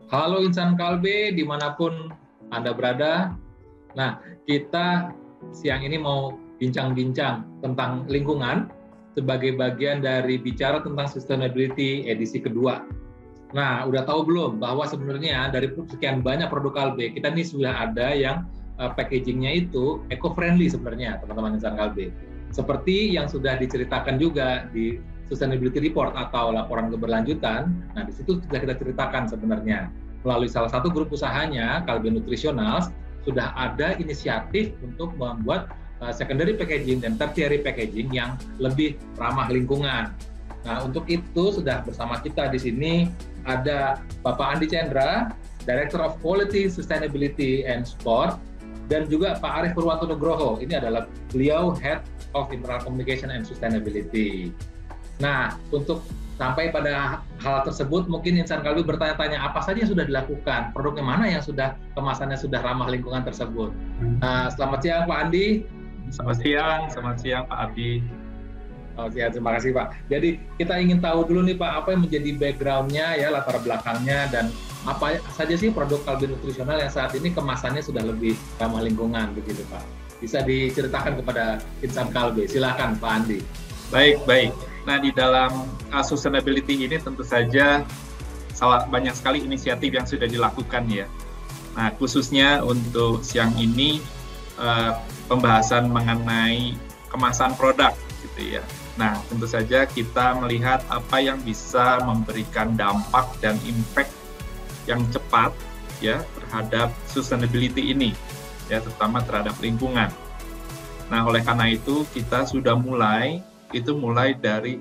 Halo insan Kalbe, dimanapun Anda berada. Nah, kita siang ini mau bincang-bincang tentang lingkungan sebagai bagian dari bicara tentang sustainability edisi kedua. Nah, udah tahu belum bahwa sebenarnya dari sekian banyak produk Kalbe, kita ini sudah ada yang packagingnya itu eco-friendly sebenarnya, teman-teman insan Kalbe. Seperti yang sudah diceritakan juga di Sustainability Report atau laporan keberlanjutan, nah di situ sudah kita ceritakan sebenarnya. Melalui salah satu grup usahanya, Kalbe Nutritionals, sudah ada inisiatif untuk membuat secondary packaging dan tertiary packaging yang lebih ramah lingkungan. Nah, untuk itu sudah bersama kita di sini ada Bapak Andi Chandra, Director of Quality, Sustainability and Sport, dan juga Pak Arief Purwanto Nugroho. Ini adalah beliau Head of Internal Communication and Sustainability. Nah, untuk sampai pada hal tersebut, mungkin insan Kalbe bertanya-tanya apa saja yang sudah dilakukan, produknya mana yang sudah kemasannya sudah ramah lingkungan tersebut. Selamat siang Pak Andi. Selamat siang Pak Abi. Oh, ya, terima kasih Pak. Jadi kita ingin tahu dulu nih Pak, apa yang menjadi background-nya ya, latar belakangnya, dan apa saja sih produk Kalbe Nutritional yang saat ini kemasannya sudah lebih ramah lingkungan begitu Pak. Bisa diceritakan kepada insan Kalbe. Silakan Pak Andi. Baik. Nah, di dalam sustainability ini tentu saja banyak sekali inisiatif yang sudah dilakukan ya. Nah, khususnya untuk siang ini pembahasan mengenai kemasan produk gitu ya. Nah, tentu saja kita melihat apa yang bisa memberikan dampak dan impact yang cepat ya terhadap sustainability ini ya, terutama terhadap lingkungan. Nah, oleh karena itu kita sudah mulai dari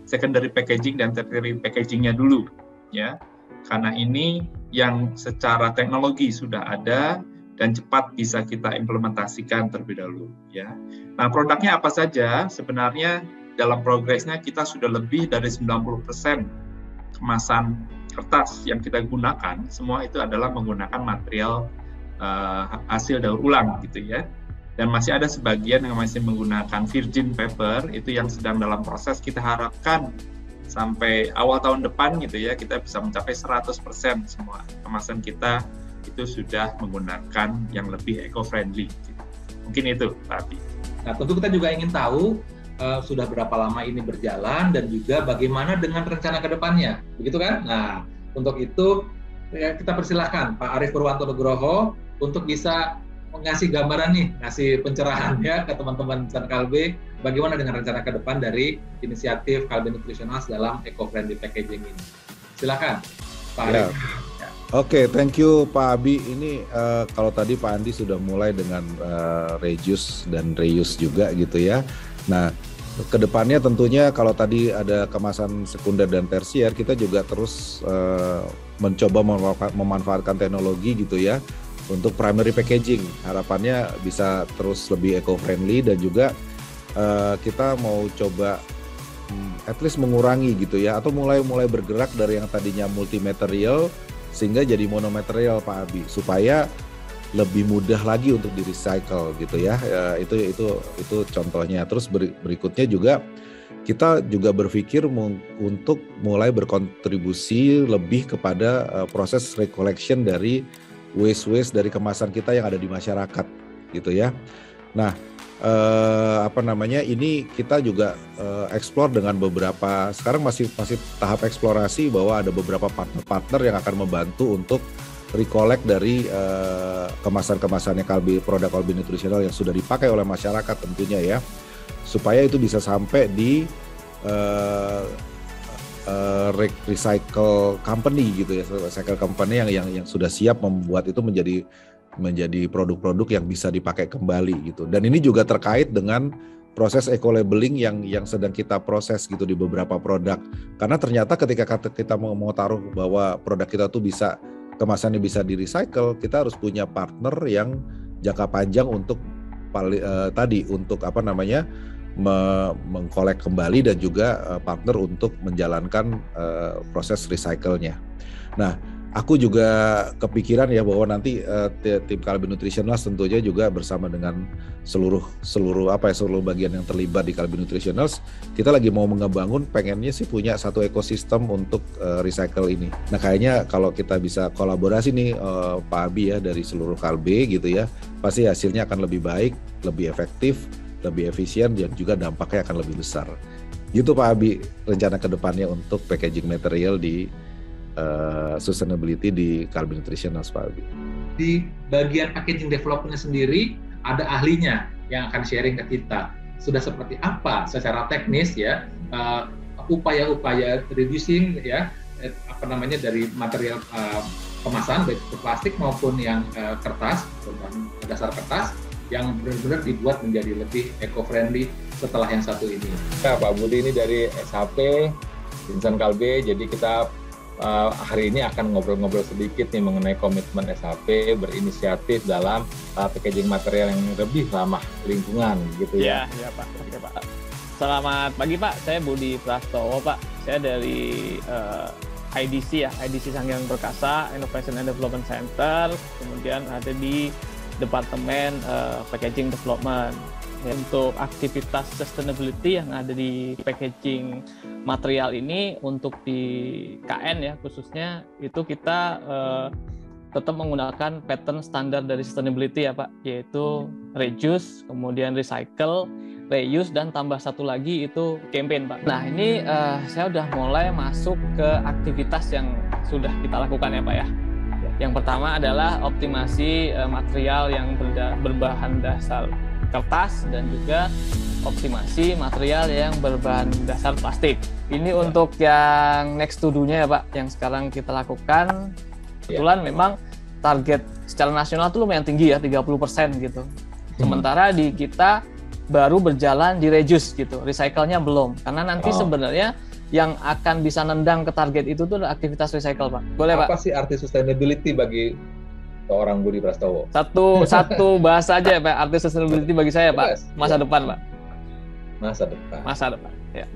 secondary packaging dan tertiary packagingnya dulu ya, karena ini yang secara teknologi sudah ada dan cepat bisa kita implementasikan terlebih dahulu ya. Nah, produknya apa saja? Sebenarnya dalam progresnya kita sudah lebih dari 90% kemasan kertas yang kita gunakan semua itu adalah menggunakan material hasil daur ulang gitu ya. Dan masih ada sebagian yang masih menggunakan virgin paper, itu yang sedang dalam proses. Kita harapkan sampai awal tahun depan gitu ya, kita bisa mencapai 100% semua kemasan kita itu sudah menggunakan yang lebih eco-friendly. Mungkin itu, Pak Abi. Nah, tentu kita juga ingin tahu sudah berapa lama ini berjalan dan juga bagaimana dengan rencana ke depannya, begitu kan? Nah, untuk itu ya, kita persilahkan Pak Arief Purwanto Nugroho untuk bisa ngasih gambaran nih, ngasih pencerahan ya ke teman-teman insan Kalbe, bagaimana dengan rencana ke depan dari inisiatif Kalbe Nutritionals dalam eco-friendly packaging ini. Silakan, Pak Arief. Ya. Oke, thank you Pak Abi. Ini kalau tadi Pak Andi sudah mulai dengan reuse dan reuse juga gitu ya. Nah, kedepannya tentunya kalau tadi ada kemasan sekunder dan tersier, kita juga terus mencoba memanfaatkan teknologi gitu ya untuk primary packaging. Harapannya bisa terus lebih eco-friendly dan juga kita mau coba at least mengurangi gitu ya, atau mulai bergerak dari yang tadinya multi-material sehingga jadi monomaterial Pak Abi, supaya lebih mudah lagi untuk di recycle gitu ya. Itu contohnya. Terus berikutnya juga kita juga berpikir untuk mulai berkontribusi lebih kepada proses recollection dari waste dari kemasan kita yang ada di masyarakat gitu ya. Nah, ini kita juga explore dengan beberapa, sekarang masih tahap eksplorasi bahwa ada beberapa partner yang akan membantu untuk recollect dari kemasan-kemasannya produk Kalbe Nutritional yang sudah dipakai oleh masyarakat tentunya ya, supaya itu bisa sampai di recycle company gitu ya, recycle company yang sudah siap membuat itu menjadi produk-produk yang bisa dipakai kembali gitu. Dan ini juga terkait dengan proses eco-labeling yang sedang kita proses gitu di beberapa produk. Karena ternyata ketika kita mau taruh bahwa produk kita tuh bisa kemasannya bisa di-recycle, kita harus punya partner yang jangka panjang untuk mengkolek kembali dan juga partner untuk menjalankan proses recycle-nya. Nah, aku juga kepikiran ya bahwa nanti tim Kalbe Nutritionals tentunya juga bersama dengan seluruh bagian yang terlibat di Kalbe Nutritionals, kita lagi mau ngebangun, pengennya sih punya satu ekosistem untuk recycle ini. Nah kayaknya kalau kita bisa kolaborasi nih Pak Abi ya dari seluruh Kalbe gitu ya, pasti hasilnya akan lebih baik, lebih efektif, lebih efisien, dan juga dampaknya akan lebih besar. Gitu Pak Abi, rencana kedepannya untuk packaging material di sustainability di Kalbe Nutritionals Pak Abi. Di bagian packaging development sendiri ada ahlinya yang akan sharing ke kita. Sudah seperti apa secara teknis ya upaya-upaya reducing ya dari material kemasan baik itu plastik maupun yang kertas, dasar kertas yang benar-benar dibuat menjadi lebih eco-friendly setelah yang satu ini. Nah, Pak Budi ini dari SHP, Insan Kalbe, jadi kita hari ini akan ngobrol-ngobrol sedikit nih mengenai komitmen SHP berinisiatif dalam packaging material yang lebih ramah lingkungan gitu ya. Iya Pak. Oke Pak. Selamat pagi Pak, saya Budi Prastowo Pak. Saya dari IDC ya, IDC Sanghyang Perkasa Innovation and Development Center, kemudian ada di Departemen Packaging Development. Untuk aktivitas sustainability yang ada di packaging material ini untuk di KN ya khususnya itu kita tetap menggunakan pattern standar dari sustainability ya Pak, yaitu reduce, kemudian recycle, reuse, dan tambah satu lagi itu campaign Pak. Nah ini saya udah mulai masuk ke aktivitas yang sudah kita lakukan ya Pak ya. Yang pertama adalah optimasi material yang berbahan dasar kertas dan juga optimasi material yang berbahan dasar plastik. Ini untuk yang next to do-nya ya Pak, yang sekarang kita lakukan. Kebetulan memang target secara nasional itu lumayan tinggi ya, 30% gitu. Sementara di kita baru berjalan di reduce gitu, recycle-nya belum. Karena nanti sebenarnya yang akan bisa nendang ke target itu tuh aktivitas recycle Pak. Boleh Pak? Apa sih arti sustainability bagi seorang Budi Prastowo? Satu bahasa aja ya Pak, arti sustainability bagi saya Pak, masa depan Pak. Masa depan, ya.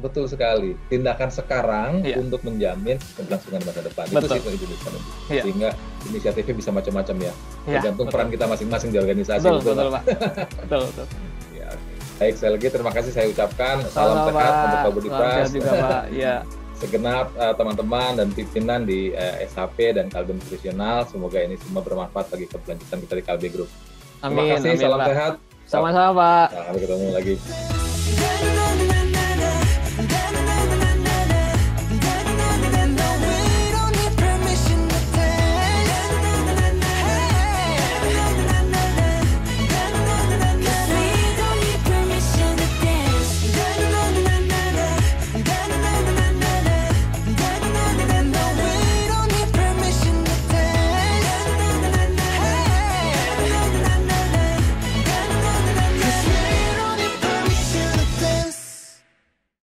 Betul sekali. Tindakan sekarang untuk menjamin keberlangsungan masa depan. Betul. Itu sih itu. Sehingga inisiatifnya bisa macam-macam ya. Tergantung peran kita masing-masing di organisasi. Betul Pak. Betul. Ya, baik, sekali lagi terima kasih saya ucapkan. Salam sehat untuk Pak Budi Pras. juga Pak. Ya. Segenap teman-teman dan pimpinan di SHP dan Kalbe Nutritional, semoga ini semua bermanfaat bagi keberlanjutan kita di Kalbe Group. Amin. Terima kasih, salam sehat. Sama-sama Pak. Sampai ketemu lagi.